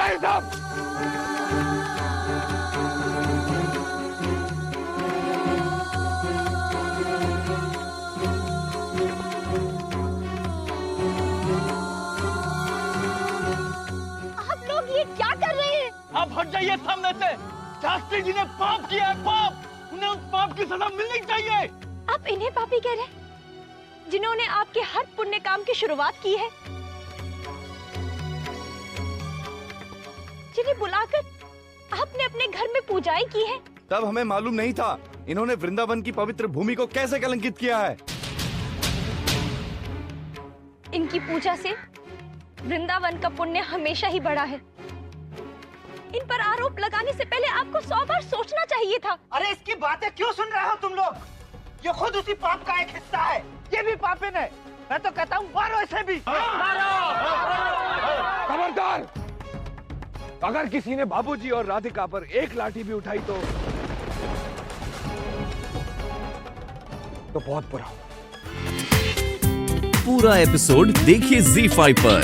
है सब? आप लोग ये क्या कर रहे हैं? आप हट जाइए सामने से। शास्त्री जी ने पाप किया है, पाप। उन्हें उस पाप की सजा मिलनी चाहिए। आप इन्हें पापी कह रहे हैं जिन्होंने आपके हर पुण्य काम की शुरुआत की है, जिन्हें बुलाकर आपने अपने घर में पूजाएं की है। तब हमें मालूम नहीं था इन्होंने वृंदावन की पवित्र भूमि को कैसे कलंकित किया है। इनकी पूजा से वृंदावन का पुण्य हमेशा ही बढ़ा है। इन पर आरोप लगाने से पहले आपको 100 बार सोचना चाहिए था। अरे इसकी बातें क्यों सुन रहे हो तुम लोग? ये खुद उसी पाप का एक हिस्सा है। ये भी पापिन है। मैं तो कहता हूँ मारो इसे भी। खबरदार! अगर किसी ने बाबूजी और राधिका पर एक लाठी भी उठाई तो बहुत बुरा होगा। पूरा एपिसोड देखिए ZEE5 पर।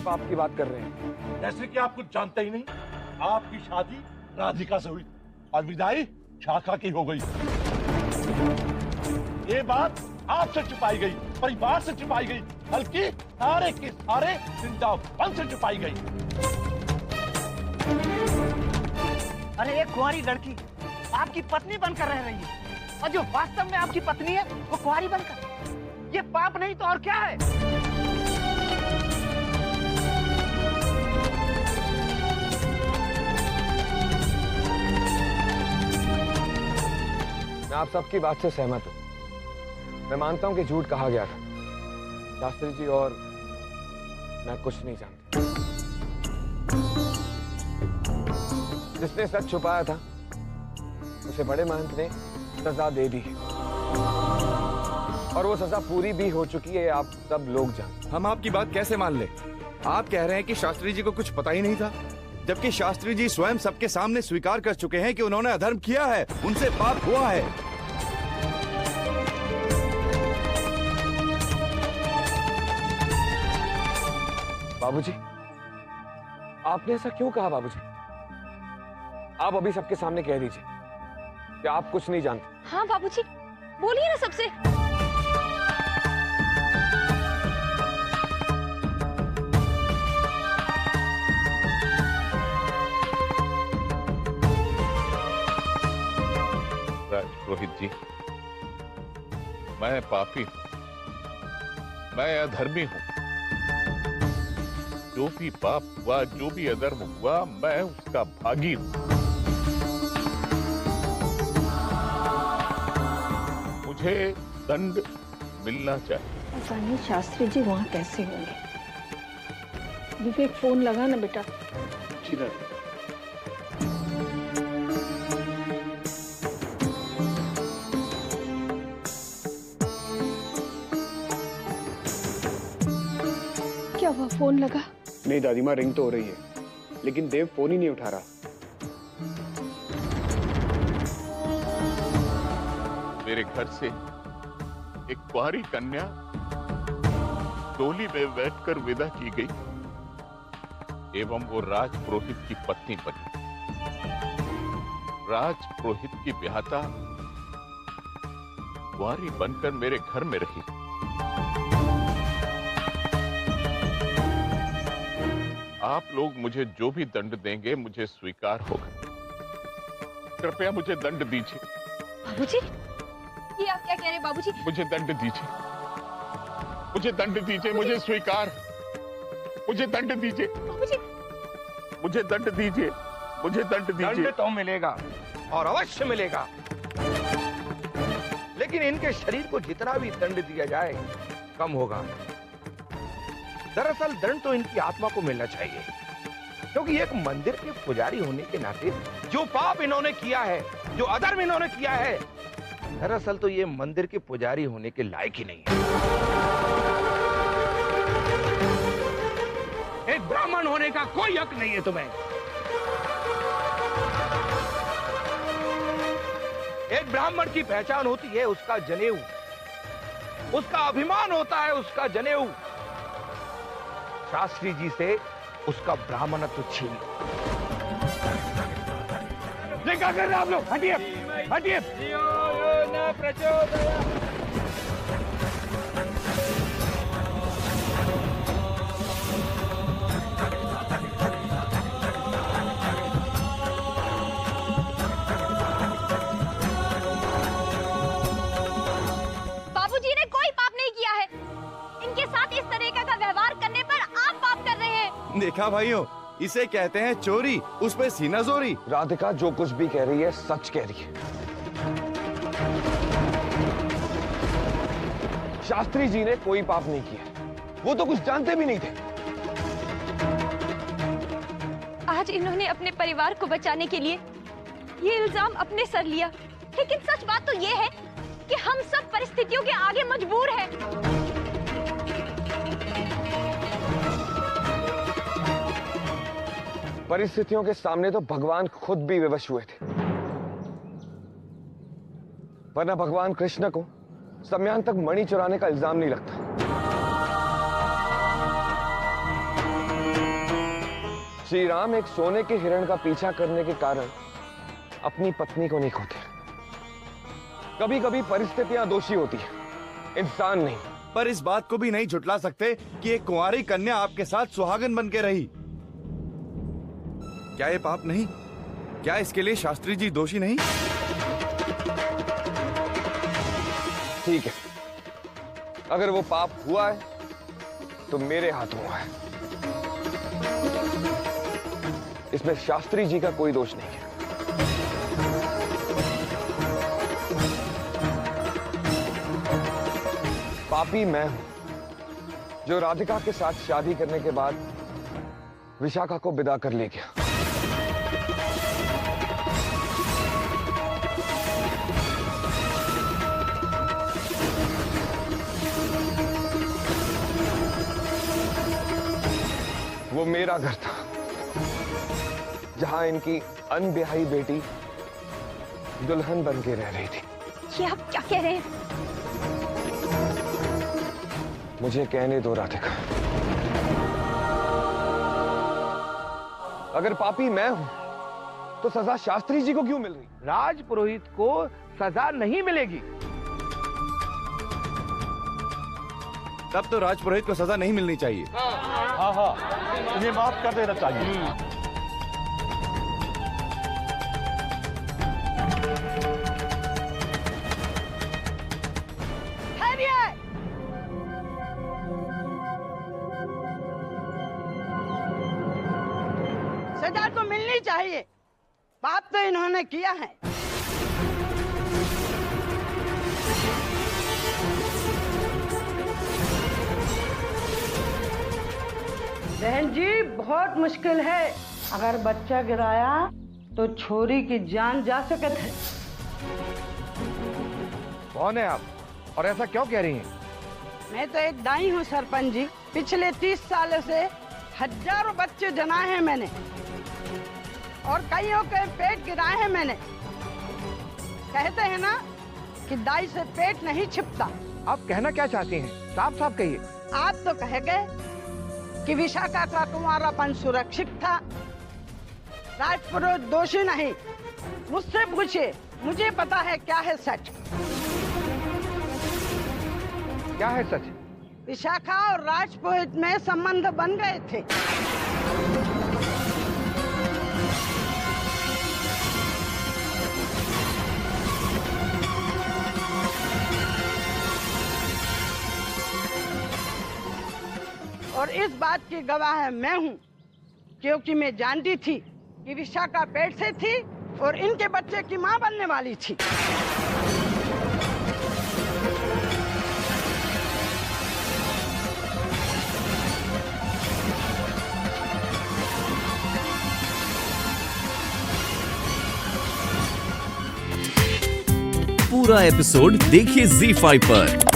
पाप की बात कर रहे हैं। जैसे कि आप कुछ जानते ही नहीं। आपकी शादी राधिका से हुई और विदाई शाखा की हो गई। ये बात आपसे छुपाई गई, परिवार से छुपाई गई, बल्कि सारे के सारे वृंदावन से छुपाई गई। अरे एक कुंवारी लड़की आपकी पत्नी बनकर रह रही है और जो वास्तव में आपकी पत्नी है वो कुंवारी बनकर। ये पाप नहीं तो और क्या है? मैं आप सबकी बात से सहमत हूँ। मैं मानता हूँ कि झूठ कहा गया था। शास्त्री जी और मैं कुछ नहीं जानते। जिसने सच छुपाया था उसे बड़े महंत ने सजा दे दी है और वो सजा पूरी भी हो चुकी है। आप सब लोग जानते। हम आपकी बात कैसे मान ले? आप कह रहे हैं कि शास्त्री जी को कुछ पता ही नहीं था, जबकि शास्त्री जी स्वयं सबके सामने स्वीकार कर चुके हैं कि उन्होंने अधर्म किया है, उनसे पाप हुआ है। बाबूजी, आपने ऐसा क्यों कहा? बाबूजी, आप अभी सबके सामने कह दीजिए कि आप कुछ नहीं जानते। हाँ बाबूजी, बोलिए ना सबसे। राजपुरोहित जी, मैं पापी हूं, मैं अधर्मी हूं। जो भी पाप हुआ, जो भी अधर्म हुआ, मैं उसका भागी हूं। मुझे दंड मिलना चाहिए। पता नहीं शास्त्री जी वहाँ कैसे होंगे। विवेक, फोन लगा ना बेटा। क्या हुआ, फोन लगा? नहीं दादी माँ, रिंग तो हो रही है लेकिन देव फोन ही नहीं उठा रहा। मेरे घर से एक कुंवारी कन्या डोली में बैठकर विदा की गई एवं वो राजपुरोहित की पत्नी बनी। राजपुरोहित की ब्याहता कुंवारी बनकर मेरे घर में रही। आप लोग मुझे जो भी दंड देंगे मुझे स्वीकार होगा। कृपया मुझे दंड दीजिए। बाबूजी, ये आप क्या कह रहे हैं बाबूजी? मुझे दंड दीजिए, मुझे दंड दीजिए, मुझे स्वीकार, मुझे दंड दीजिए। बाबूजी, मुझे दंड दीजिए, मुझे दंड दीजिए। दंड तो मिलेगा और अवश्य मिलेगा, लेकिन इनके शरीर को जितना भी दंड दिया जाए कम होगा। दरअसल दंड तो इनकी आत्मा को मिलना चाहिए, क्योंकि एक मंदिर के पुजारी होने के नाते जो पाप इन्होंने किया है, जो अधर्म इन्होंने किया है, दरअसल तो ये मंदिर के पुजारी होने के लायक ही नहीं है। एक ब्राह्मण होने का कोई हक नहीं है तुम्हें। एक ब्राह्मण की पहचान होती है उसका जनेऊ, उसका अभिमान होता है उसका जनेऊ। शास्त्री जी से उसका ब्राह्मणत्व छीन। ये क्या कर रहे हैं आप लोग? हटिए, हटिए। बाबूजी ने कोई पाप नहीं किया है। इनके साथ इस तरीके का व्यवहार करने पर आप पाप कर रहे हैं। देखा भाइयों, इसे कहते हैं चोरी, उस पे सीना जोरी। राधिका जो कुछ भी कह रही है सच कह रही है। शास्त्री जी ने कोई पाप नहीं किया, वो तो कुछ जानते भी नहीं थे। आज इन्होंने अपने परिवार को बचाने के लिए ये इल्जाम अपने सर लिया, लेकिन सच बात तो ये है कि हम सब परिस्थितियों के आगे मजबूर हैं। परिस्थितियों के सामने तो भगवान खुद भी विवश हुए थे, वरना भगवान कृष्ण को सम्यान तक मणि चुराने का इल्जाम नहीं लगता। श्री राम एक सोने के हिरण का पीछा करने के कारण अपनी पत्नी को नहीं खोते। कभी कभी परिस्थितियां दोषी होती है, इंसान नहीं। पर इस बात को भी नहीं झुटला सकते कि एक कुंवारी कन्या आपके साथ सुहागन बन के रही। क्या ये पाप नहीं? क्या इसके लिए शास्त्री जी दोषी नहीं? ठीक है, अगर वो पाप हुआ है तो मेरे हाथों हुआ है। इसमें शास्त्री जी का कोई दोष नहीं है। पापी मैं हूं जो राधिका के साथ शादी करने के बाद विशाखा को विदा कर ले गया। वो मेरा घर था जहां इनकी अनब्याही बेटी दुल्हन बन के रह रही थी। ये आप क्या कह रहे हैं? मुझे कहने दो राधिका, अगर पापी मैं हूं तो सजा शास्त्री जी को क्यों मिल रही? राज पुरोहित को सजा नहीं मिलेगी। तब तो राजपुरोहित को सजा नहीं मिलनी चाहिए। हाँ हाँ, इन्हें माफ कर देना चाहिए। सजा तो मिलनी चाहिए, पाप तो इन्होंने किया है। बहन जी, बहुत मुश्किल है। अगर बच्चा गिराया तो छोरी की जान जा सकत है। कौन है आप और ऐसा क्यों कह रही हैं? मैं तो एक दाई हूँ सरपंच जी। पिछले 30 सालों से हजारों बच्चे जनाए हैं मैंने, और कईयों के पेट गिराए हैं मैंने। कहते हैं ना कि दाई से पेट नहीं छिपता। आप कहना क्या चाहती हैं? साफ साफ कहिए। आप तो कह गए कि विशाखा का कुंवारापन सुरक्षित था, राजपुरोहित दोषी नहीं। मुझसे पूछिए, मुझे पता है क्या है सच। क्या है सच? विशाखा और राजपुरोहित में संबंध बन गए थे। और इस बात की गवाह मैं हूँ, क्योंकि मैं जानती थी कि विशाखा पेट से थी और इनके बच्चे की मां बनने वाली थी। पूरा एपिसोड देखिए ZEE5 पर।